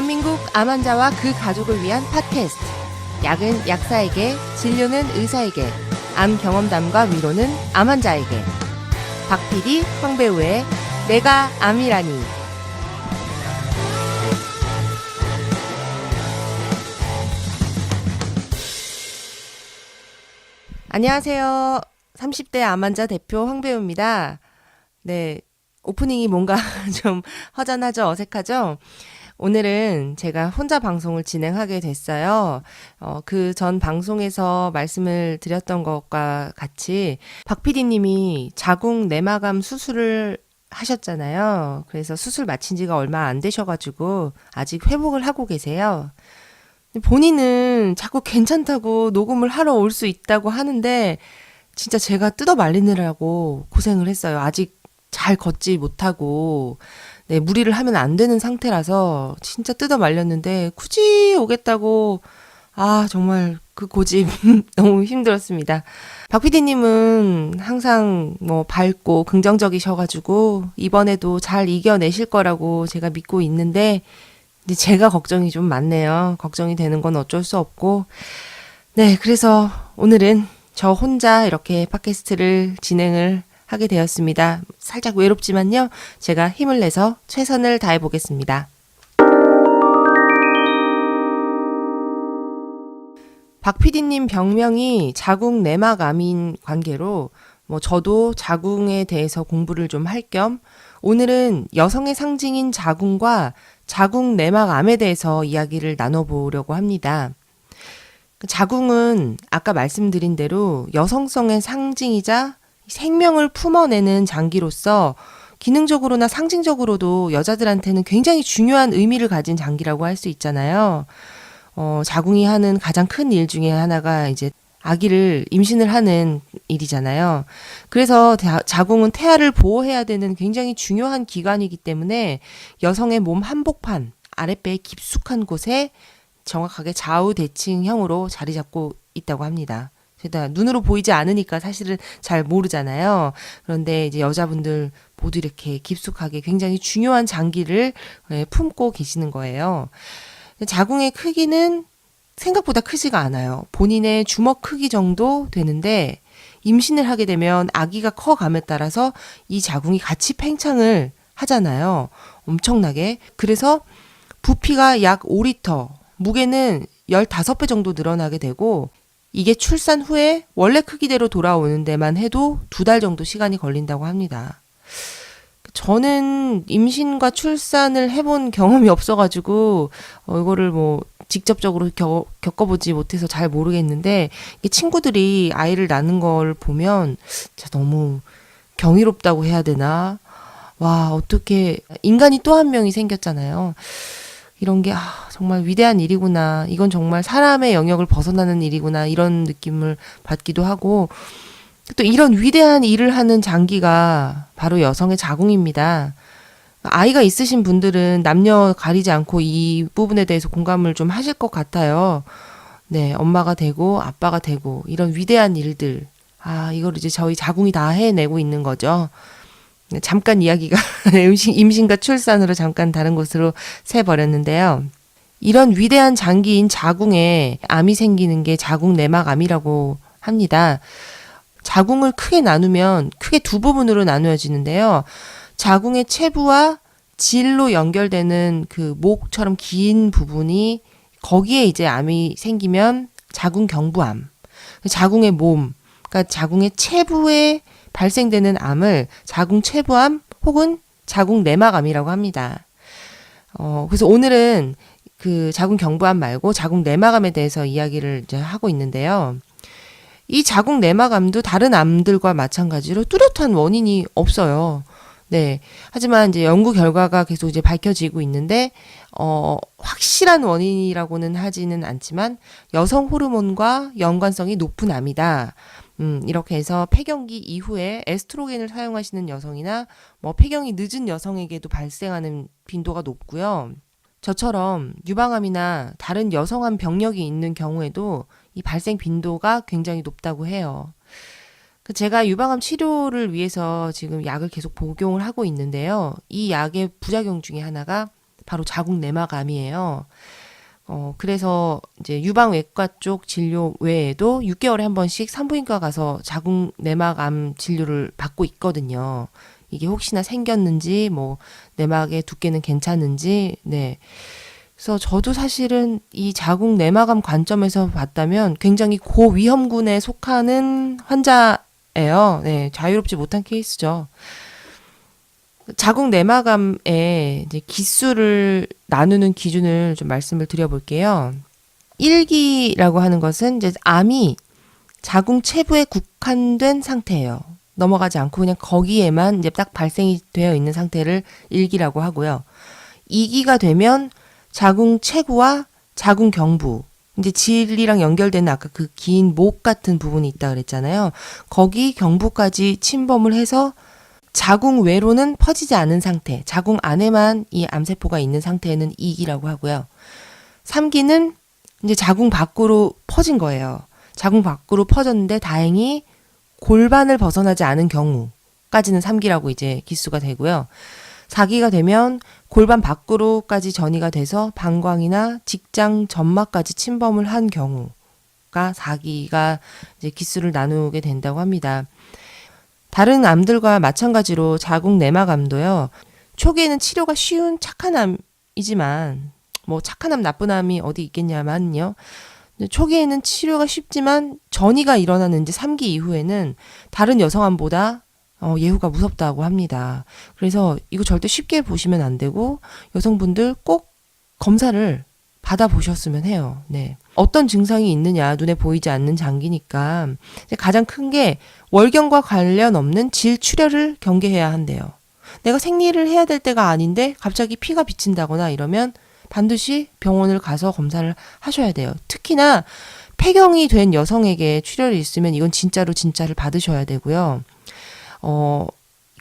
대한민국 암 환자와 그 가족을 위한 팟캐스트. 약은 약사에게, 진료는 의사에게, 암 경험담과 위로는 암 환자에게. 박PD, 황배우의 내가 암이라니. 안녕하세요. 30대 암 환자 대표 황배우입니다. 네, 오프닝이 뭔가 좀 허전하죠? 어색하죠? 오늘은 제가 혼자 방송을 진행하게 됐어요. 그 전 방송에서 말씀을 드렸던 것과 같이 박 PD님이 자궁 내막암 수술을 하셨잖아요. 그래서 수술 마친 지가 얼마 안 되셔가지고 아직 회복을 하고 계세요. 본인은 자꾸 괜찮다고 녹음을 하러 올 수 있다고 하는데 진짜 제가 뜯어 말리느라고 고생을 했어요. 아직 잘 걷지 못하고 네, 무리를 하면 안 되는 상태라서 진짜 뜯어 말렸는데 굳이 오겠다고 정말 그 고집 너무 힘들었습니다. 박 PD님은 항상 밝고 긍정적이셔가지고 이번에도 잘 이겨내실 거라고 제가 믿고 있는데 근데 제가 걱정이 좀 많네요. 걱정이 되는 건 어쩔 수 없고 네, 그래서 오늘은 저 혼자 이렇게 팟캐스트를 진행을 하게 되었습니다. 살짝 외롭지만요. 제가 힘을 내서 최선을 다해 보겠습니다. 박 PD님 병명이 자궁 내막암인 관계로 저도 자궁에 대해서 공부를 좀 할 겸 오늘은 여성의 상징인 자궁과 자궁 내막암에 대해서 이야기를 나눠보려고 합니다. 자궁은 아까 말씀드린 대로 여성성의 상징이자 생명을 품어내는 장기로서 기능적으로나 상징적으로도 여자들한테는 굉장히 중요한 의미를 가진 장기라고 할 수 있잖아요. 자궁이 하는 가장 큰 일 중에 하나가 이제 아기를 임신을 하는 일이잖아요. 그래서 자궁은 태아를 보호해야 되는 굉장히 중요한 기관이기 때문에 여성의 몸 한복판, 아랫배의 깊숙한 곳에 정확하게 좌우 대칭형으로 자리 잡고 있다고 합니다. 제가 눈으로 보이지 않으니까 사실은 잘 모르잖아요. 그런데 이제 여자분들 모두 이렇게 깊숙하게 굉장히 중요한 장기를 품고 계시는 거예요. 자궁의 크기는 생각보다 크지가 않아요. 본인의 주먹 크기 정도 되는데 임신을 하게 되면 아기가 커감에 따라서 이 자궁이 같이 팽창을 하잖아요. 엄청나게. 그래서 부피가 약 5리터, 무게는 15배 정도 늘어나게 되고 이게 출산 후에 원래 크기대로 돌아오는 데만 해도 2달 정도 시간이 걸린다고 합니다. 저는 임신과 출산을 해본 경험이 없어가지고 이거를 직접적으로 겪어보지 못해서 잘 모르겠는데 친구들이 아이를 낳는 걸 보면 진짜 너무 경이롭다고 해야 되나? 와, 어떻게 인간이 또 한 명이 생겼잖아요. 이런 게 정말 위대한 일이구나. 이건 정말 사람의 영역을 벗어나는 일이구나. 이런 느낌을 받기도 하고 또 이런 위대한 일을 하는 장기가 바로 여성의 자궁입니다. 아이가 있으신 분들은 남녀 가리지 않고 이 부분에 대해서 공감을 좀 하실 것 같아요. 네, 엄마가 되고 아빠가 되고 이런 위대한 일들. 이걸 이제 저희 자궁이 다 해내고 있는 거죠. 잠깐 이야기가 임신과 출산으로 잠깐 다른 곳으로 새버렸는데요. 이런 위대한 장기인 자궁에 암이 생기는 게 자궁 내막암이라고 합니다. 자궁을 크게 나누면 크게 두 부분으로 나누어지는데요. 자궁의 체부와 질로 연결되는 그 목처럼 긴 부분이 거기에 이제 암이 생기면 자궁 경부암. 자궁의 몸, 그러니까 자궁의 체부에 발생되는 암을 자궁 체부암 혹은 자궁 내막암이라고 합니다. 그래서 오늘은 그 자궁 경부암 말고 자궁 내막암에 대해서 이야기를 이제 하고 있는데요. 이 자궁 내막암도 다른 암들과 마찬가지로 뚜렷한 원인이 없어요. 네. 하지만 이제 연구 결과가 계속 이제 밝혀지고 있는데, 확실한 원인이라고는 하지는 않지만, 여성 호르몬과 연관성이 높은 암이다. 이렇게 해서 폐경기 이후에 에스트로겐을 사용하시는 여성이나, 폐경이 늦은 여성에게도 발생하는 빈도가 높고요. 저처럼 유방암이나 다른 여성암 병력이 있는 경우에도 이 발생 빈도가 굉장히 높다고 해요. 제가 유방암 치료를 위해서 지금 약을 계속 복용을 하고 있는데요. 이 약의 부작용 중에 하나가 바로 자궁 내막암이에요. 그래서 이제 유방외과 쪽 진료 외에도 6개월에 한 번씩 산부인과 가서 자궁 내막암 진료를 받고 있거든요. 이게 혹시나 생겼는지, 뭐, 내막의 두께는 괜찮은지, 네. 그래서 저도 사실은 이 자궁 내막암 관점에서 봤다면 굉장히 고위험군에 속하는 환자예요. 네, 자유롭지 못한 케이스죠. 자궁 내막암의 이제 기수를 나누는 기준을 좀 말씀을 드려볼게요. 1기라고 하는 것은 이제 암이 자궁 체부에 국한된 상태예요. 넘어가지 않고 그냥 거기에만 이제 딱 발생이 되어 있는 상태를 1기라고 하고요. 2기가 되면 자궁 체구와 자궁 경부, 이제 질이랑 연결되는 아까 그 긴 목 같은 부분이 있다 그랬잖아요. 거기 경부까지 침범을 해서 자궁 외로는 퍼지지 않은 상태, 자궁 안에만 이 암세포가 있는 상태는 2기라고 하고요. 3기는 이제 자궁 밖으로 퍼진 거예요. 자궁 밖으로 퍼졌는데 다행히 골반을 벗어나지 않은 경우까지는 3기라고 이제 기수가 되고요. 4기가 되면 골반 밖으로까지 전이가 돼서 방광이나 직장 점막까지 침범을 한 경우가 4기가 이제 기수를 나누게 된다고 합니다. 다른 암들과 마찬가지로 자궁 내막암도요. 초기에는 치료가 쉬운 착한 암이지만 뭐 착한 암 나쁜 암이 어디 있겠냐만요. 초기에는 치료가 쉽지만 전이가 일어나는 이제 3기 이후에는 다른 여성암보다 예후가 무섭다고 합니다. 그래서 이거 절대 쉽게 보시면 안 되고 여성분들 꼭 검사를 받아보셨으면 해요. 네. 어떤 증상이 있느냐, 눈에 보이지 않는 장기니까 가장 큰 게 월경과 관련 없는 질출혈을 경계해야 한대요. 내가 생리를 해야 될 때가 아닌데 갑자기 피가 비친다거나 이러면 반드시 병원을 가서 검사를 하셔야 돼요. 특히나 폐경이 된 여성에게 출혈이 있으면 이건 진짜를 받으셔야 되고요.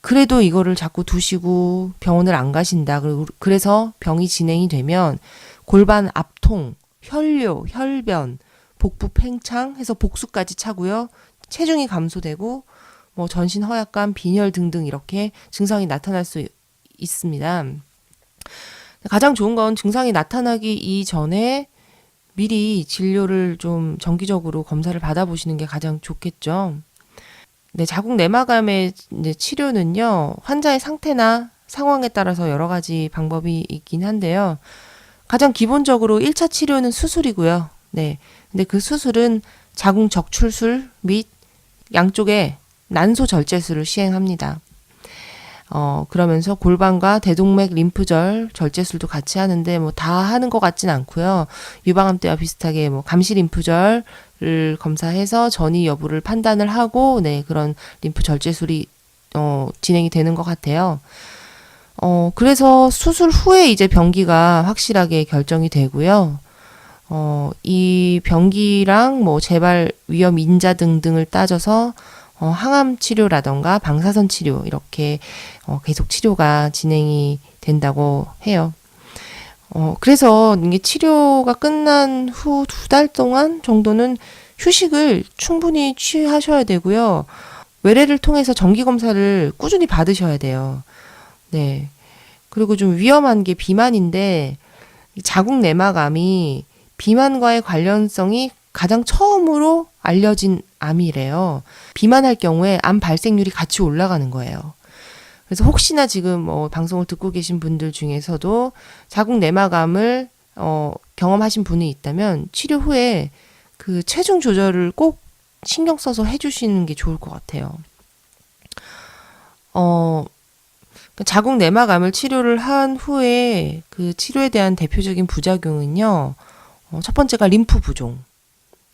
그래도 이거를 자꾸 두시고 병원을 안 가신다. 그래서 병이 진행이 되면 골반 압통, 혈뇨, 혈변, 복부 팽창 해서 복수까지 차고요. 체중이 감소되고 뭐 전신 허약감, 빈혈 등등 이렇게 증상이 나타날 수 있습니다. 가장 좋은 건 증상이 나타나기 이전에 미리 진료를 좀 정기적으로 검사를 받아보시는 게 가장 좋겠죠. 네, 자궁 내막암의 이제 치료는요, 환자의 상태나 상황에 따라서 여러 가지 방법이 있긴 한데요. 가장 기본적으로 1차 치료는 수술이고요. 네. 근데 그 수술은 자궁 적출술 및 양쪽에 난소 절제술을 시행합니다. 그러면서 골반과 대동맥 림프절 절제술도 같이 하는데 뭐 다 하는 것 같진 않고요. 유방암 때와 비슷하게 뭐 감시 림프절을 검사해서 전이 여부를 판단을 하고 네, 그런 림프 절제술이 진행이 되는 것 같아요. 그래서 수술 후에 이제 병기가 확실하게 결정이 되고요. 이 병기랑 뭐 재발 위험 인자 등등을 따져서 항암 치료라던가 방사선 치료 이렇게 계속 치료가 진행이 된다고 해요. 그래서 이게 치료가 끝난 후 2달 동안 정도는 휴식을 충분히 취하셔야 되고요. 외래를 통해서 정기 검사를 꾸준히 받으셔야 돼요. 네. 그리고 좀 위험한 게 비만인데 자궁 내막암이 비만과의 관련성이 가장 처음으로 알려진 암이래요. 비만할 경우에 암 발생률이 같이 올라가는 거예요. 그래서 혹시나 지금 방송을 듣고 계신 분들 중에서도 자궁 내막암을 경험하신 분이 있다면 치료 후에 그 체중 조절을 꼭 신경 써서 해주시는 게 좋을 것 같아요. 자궁 내막암을 치료를 한 후에 그 치료에 대한 대표적인 부작용은요. 첫 번째가 림프 부종.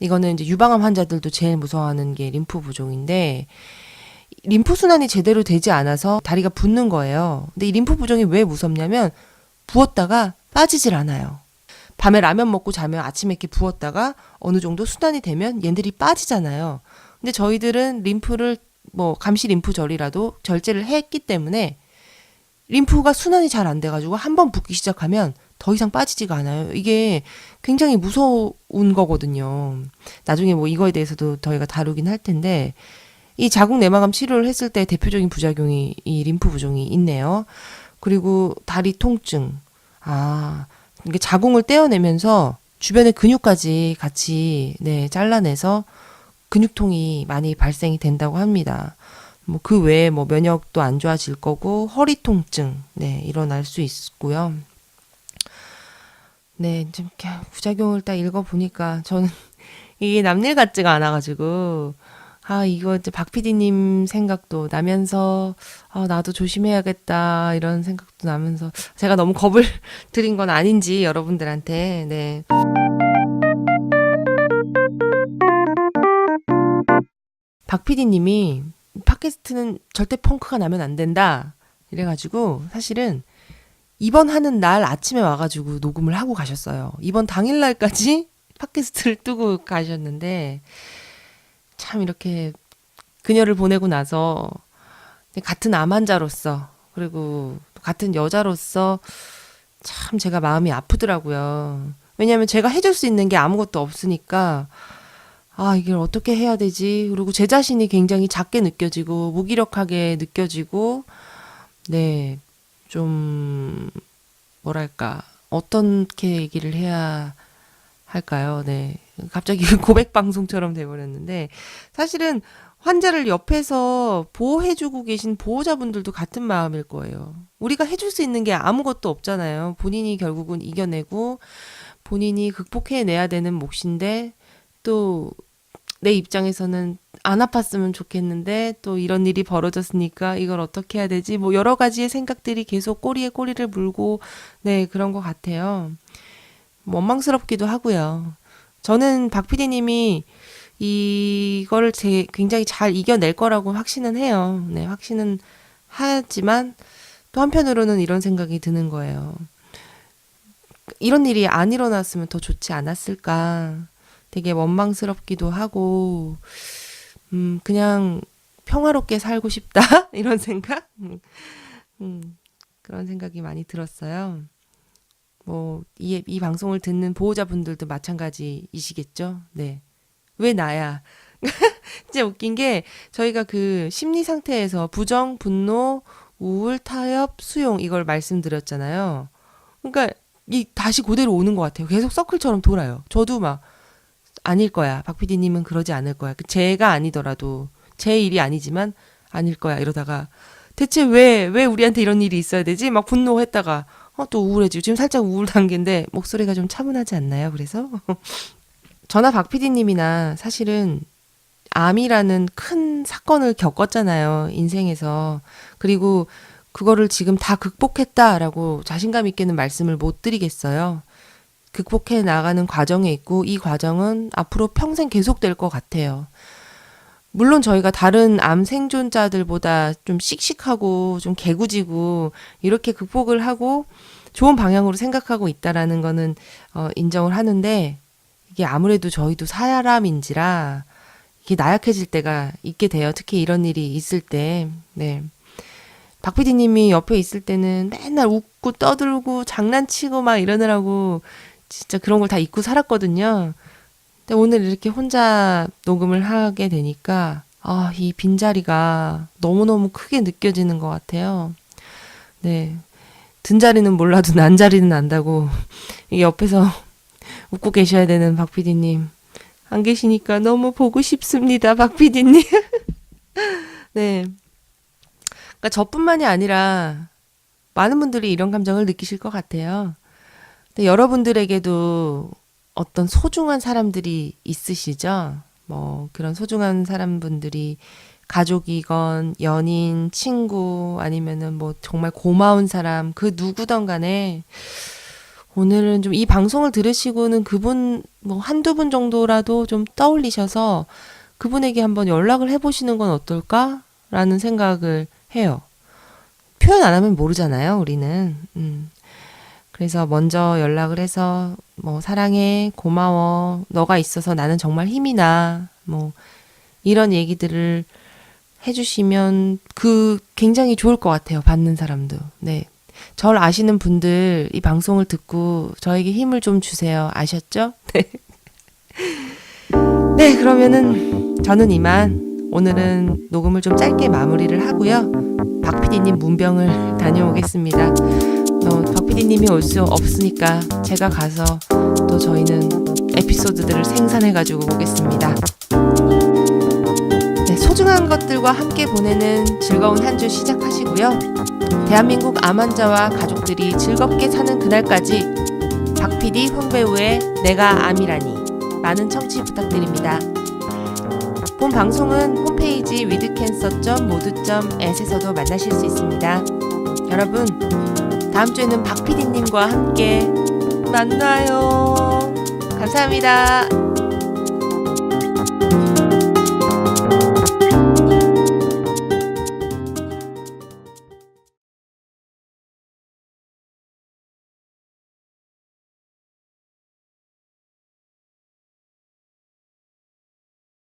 이거는 이제 유방암 환자들도 제일 무서워하는 게 림프 부종인데 림프 순환이 제대로 되지 않아서 다리가 붓는 거예요. 근데 이 림프 부종이 왜 무섭냐면 부었다가 빠지질 않아요. 밤에 라면 먹고 자면 아침에 이렇게 부었다가 어느 정도 순환이 되면 얘들이 빠지잖아요. 근데 저희들은 림프를 뭐 감시 림프절이라도 절제를 했기 때문에 림프가 순환이 잘 안 돼가지고 한번 붓기 시작하면 더 이상 빠지지가 않아요. 이게 굉장히 무서운 거거든요. 나중에 뭐 이거에 대해서도 저희가 다루긴 할 텐데 이 자궁 내막암 치료를 했을 때 대표적인 부작용이 이 림프 부종이 있네요. 그리고 다리 통증, 아, 이게 자궁을 떼어내면서 주변의 근육까지 같이 네, 잘라내서 근육통이 많이 발생이 된다고 합니다. 뭐 그 외에 뭐 면역도 안 좋아질 거고 허리 통증 네, 일어날 수 있고요. 네, 좀 이렇게 부작용을 딱 읽어 보니까 저는 이게 남일 같지가 않아 가지고 아, 이거 이제 박 PD님 생각도 나면서 아, 나도 조심해야겠다 이런 생각도 나면서 제가 너무 겁을 들인 건 아닌지 여러분들한테 네. 박 PD님이 팟캐스트는 절대 펑크가 나면 안 된다. 이래가지고 사실은 입원하는 날 아침에 와가지고 녹음을 하고 가셨어요. 입원 당일날까지 팟캐스트를 뜨고 가셨는데 참 이렇게 그녀를 보내고 나서 같은 암 환자로서 그리고 같은 여자로서 참 제가 마음이 아프더라고요. 왜냐하면 제가 해줄 수 있는 게 아무것도 없으니까 아, 이걸 어떻게 해야 되지? 그리고 제 자신이 굉장히 작게 느껴지고, 무기력하게 느껴지고, 네, 좀, 뭐랄까, 어떻게 얘기를 해야 할까요? 네. 갑자기 고백 방송처럼 돼버렸는데, 사실은 환자를 옆에서 보호해주고 계신 보호자분들도 같은 마음일 거예요. 우리가 해줄 수 있는 게 아무것도 없잖아요. 본인이 결국은 이겨내고, 본인이 극복해내야 되는 몫인데, 또 내 입장에서는 안 아팠으면 좋겠는데 또 이런 일이 벌어졌으니까 이걸 어떻게 해야 되지? 뭐 여러 가지의 생각들이 계속 꼬리에 꼬리를 물고 네, 그런 것 같아요. 원망스럽기도 하고요. 저는 박 PD님이 이거를 굉장히 잘 이겨낼 거라고 확신은 해요. 네, 확신은 하지만 또 한편으로는 이런 생각이 드는 거예요. 이런 일이 안 일어났으면 더 좋지 않았을까. 되게 원망스럽기도 하고, 그냥 평화롭게 살고 싶다? 이런 생각? 그런 생각이 많이 들었어요. 뭐, 이 방송을 듣는 보호자분들도 마찬가지이시겠죠? 네. 왜 나야? 진짜 웃긴 게, 저희가 그 심리 상태에서 부정, 분노, 우울, 타협, 수용, 이걸 말씀드렸잖아요. 그러니까, 이 다시 그대로 오는 것 같아요. 계속 서클처럼 돌아요. 저도 막, 아닐 거야. 박 PD님은 그러지 않을 거야. 제가 아니더라도 제 일이 아니지만 아닐 거야. 이러다가 대체 왜 우리한테 이런 일이 있어야 되지? 막 분노했다가 또 우울해지고 지금 살짝 우울 단계인데 목소리가 좀 차분하지 않나요? 그래서 저나 박 PD님이나 사실은 암이라는 큰 사건을 겪었잖아요. 인생에서. 그리고 그거를 지금 다 극복했다라고 자신감 있게는 말씀을 못 드리겠어요. 극복해 나가는 과정에 있고 이 과정은 앞으로 평생 계속될 것 같아요. 물론 저희가 다른 암 생존자들보다 좀 씩씩하고 좀 개구지고 이렇게 극복을 하고 좋은 방향으로 생각하고 있다라는 거는 인정을 하는데 이게 아무래도 저희도 사람인지라 이게 나약해질 때가 있게 돼요. 특히 이런 일이 있을 때. 네. 박 PD님이 옆에 있을 때는 맨날 웃고 떠들고 장난치고 막 이러느라고 진짜 그런 걸 다 잊고 살았거든요. 근데 오늘 이렇게 혼자 녹음을 하게 되니까 아, 이 빈자리가 너무너무 크게 느껴지는 것 같아요. 네. 든 자리는 몰라도 난 자리는 안다고 이게 옆에서 웃고 계셔야 되는 박 PD님. 안 계시니까 너무 보고 싶습니다, 박 PD님. 네. 그러니까 저뿐만이 아니라 많은 분들이 이런 감정을 느끼실 것 같아요. 근데 여러분들에게도 어떤 소중한 사람들이 있으시죠? 뭐 그런 소중한 사람분들이 가족이건 연인, 친구 아니면은 뭐 정말 고마운 사람 그 누구든 간에 오늘은 좀 이 방송을 들으시고는 그분 뭐 한두 분 정도라도 좀 떠올리셔서 그분에게 한번 연락을 해보시는 건 어떨까라는 생각을 해요. 표현 안 하면 모르잖아요, 우리는. 그래서 먼저 연락을 해서 뭐 사랑해, 고마워, 너가 있어서 나는 정말 힘이 나, 뭐 이런 얘기들을 해주시면 그 굉장히 좋을 것 같아요. 받는 사람도. 네. 절 아시는 분들 이 방송을 듣고 저에게 힘을 좀 주세요. 아셨죠? 네. 네, 그러면은 저는 이만 오늘은 녹음을 좀 짧게 마무리를 하고요. 박 PD님 문병을 다녀오겠습니다. 박 PD님이 올 수 없으니까 제가 가서 또 저희는 에피소드들을 생산해가지고 오겠습니다. 네, 소중한 것들과 함께 보내는 즐거운 한 주 시작하시고요. 대한민국 암 환자와 가족들이 즐겁게 사는 그날까지 박 PD 황배우의 내가 암이라니 많은 청취 부탁드립니다. 본 방송은 홈페이지 withcancer.modu.at에서도 만나실 수 있습니다. 여러분, 다음 주에는 박 PD님과 함께 만나요. 감사합니다.